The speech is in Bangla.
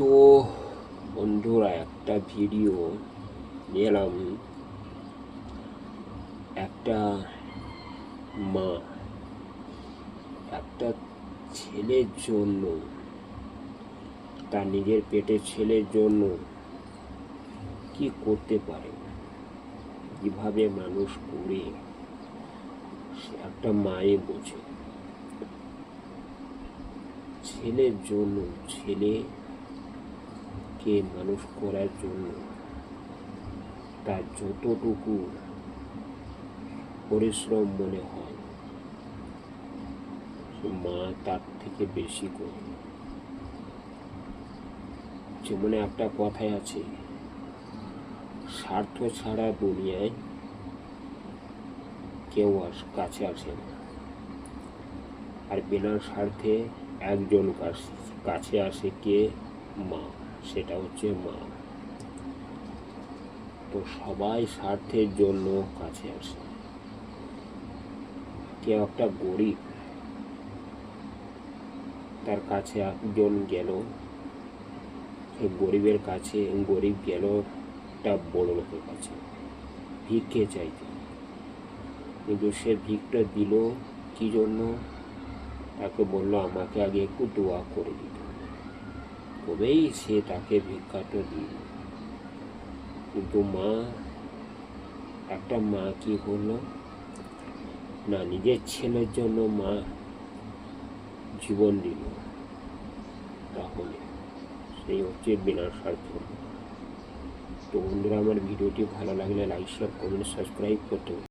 তো বন্ধুরা, একটা ভিডিও এলাম। একটা মা একটা ছেলের জন্য, তার নিজের পেটের ছেলের জন্য কি করতে পারে, কিভাবে মানুষ করে, সে একটা মায়ে বোঝে। ছেলের জন্য, ছেলেকে মানুষ করার জন্য তার যতটুকু পরিশ্রম মনে হয়, মা তার থেকে বেশি করে। যেমন একটা কথাই আছে, স্বার্থ ছাড়া দুনিয়ায় কেউ কাছে আসে না, আর বিনা স্বার্থে একজন কাছে আসে, কে? মা। সেটা হচ্ছে মা। তো সবাই স্বার্থের জন্য কাছে আসে। কেউ একটা গরিব, তার কাছে একজন গেল, সে গরিবের কাছে, গরিব গেল একটা বড় লোকের কাছে ভিক্ষে চাইতে, কিন্তু সে ভিক্ষটা দিল কি জন্য? তাকে বললো, আমাকে আগে একটু দোয়া করে দিতে, তবেই সে তাকে ভিক্ষাটা দিল। কিন্তু একটা মা কি করলো না, নিজের ছেলের জন্য মা জীবন দিল। তাহলে সেই হচ্ছে বিনা স্বার্থ। তো বন্ধুরা, আমার ভিডিওটি ভালো লাগলে লাইক, শেয়ার, কমেন্ট, সাবস্ক্রাইব করতে